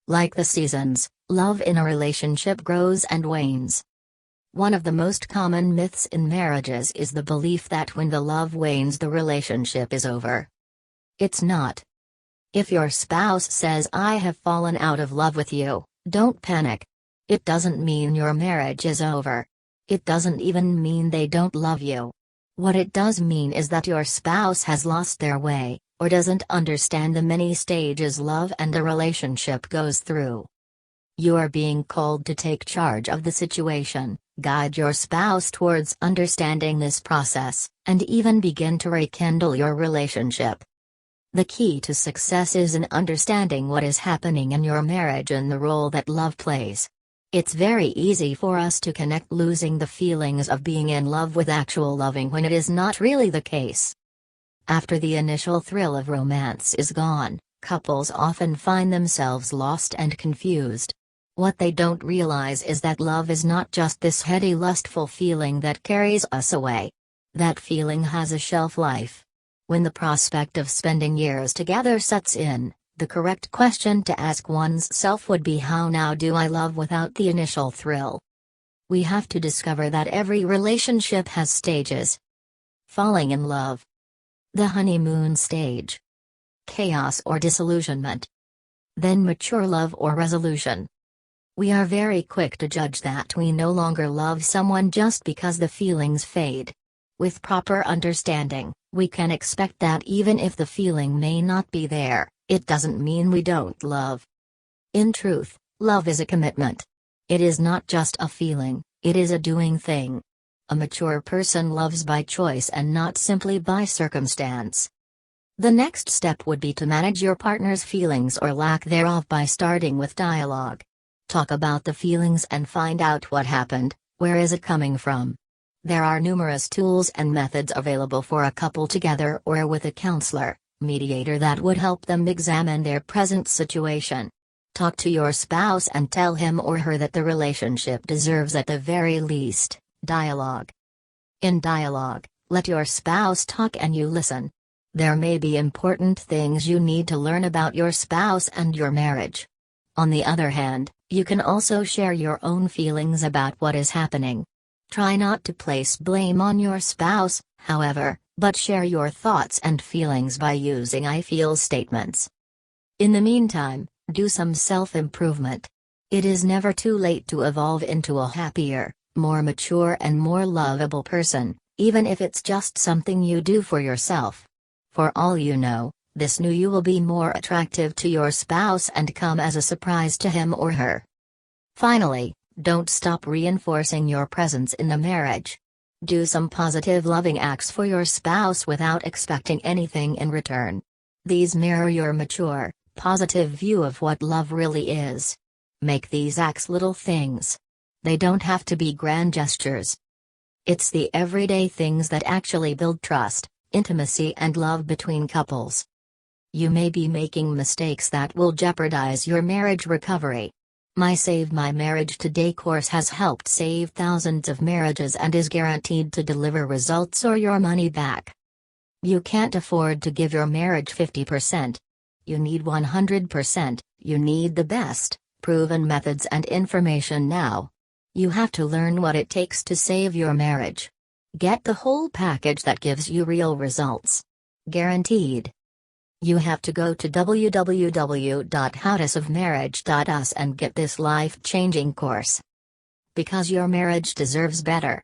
Like the seasons, love in a relationship grows and wanes. One of the most common myths in marriages is the belief that when the love wanes, the relationship is over. It's not. If your spouse says, "I have fallen out of love with you," don't panic. It doesn't mean your marriage is over. It doesn't even mean they don't love you. What it does mean is that your spouse has lost their way, or doesn't understand the many stages love and a relationship goes through. You are being called to take charge of the situation, guide your spouse towards understanding this process, and even begin to rekindle your relationship. The key to success is in understanding what is happening in your marriage and the role that love plays. It's very easy for us to connect losing the feelings of being in love with actual loving when it is not really the case. After the initial thrill of romance is gone, couples often find themselves lost and confused. What they don't realize is that love is not just this heady lustful feeling that carries us away. That feeling has a shelf life. When the prospect of spending years together sets in, the correct question to ask one's self would be, how now do I love without the initial thrill? We have to discover that every relationship has stages. Falling in love. The honeymoon stage. Chaos or disillusionment. Then mature love or resolution. We are very quick to judge that we no longer love someone just because the feelings fade. With proper understanding, we can expect that even if the feeling may not be there, it doesn't mean we don't love. In truth, love is a commitment. It is not just a feeling, it is a doing thing. A mature person loves by choice and not simply by circumstance. The next step would be to manage your partner's feelings or lack thereof by starting with dialogue. Talk about the feelings and find out what happened, where is it coming from. There are numerous tools and methods available for a couple together or with a counselor, mediator that would help them examine their present situation. Talk to your spouse and tell him or her that the relationship deserves at the very least, dialogue. In dialogue, let your spouse talk and you listen. There may be important things you need to learn about your spouse and your marriage. On the other hand, you can also share your own feelings about what is happening. Try not to place blame on your spouse, however, but share your thoughts and feelings by using "I feel" statements. In the meantime, do some self-improvement. It is never too late to evolve into a happier, more mature and more lovable person, even if it's just something you do for yourself. For all you know, this new you will be more attractive to your spouse and come as a surprise to him or her. Finally, don't stop reinforcing your presence in the marriage. Do some positive loving acts for your spouse without expecting anything in return. These mirror your mature, positive view of what love really is. Make these acts little things. They don't have to be grand gestures. It's the everyday things that actually build trust, intimacy and love between couples. You may be making mistakes that will jeopardize your marriage recovery. My Save My Marriage Today course has helped save thousands of marriages and is guaranteed to deliver results or your money back. You can't afford to give your marriage 50%. You need 100%, you need the best, proven methods and information now. You have to learn what it takes to save your marriage. Get the whole package that gives you real results. Guaranteed. You have to go to www.howtosavemarriage.us and get this life-changing course. Because your marriage deserves better.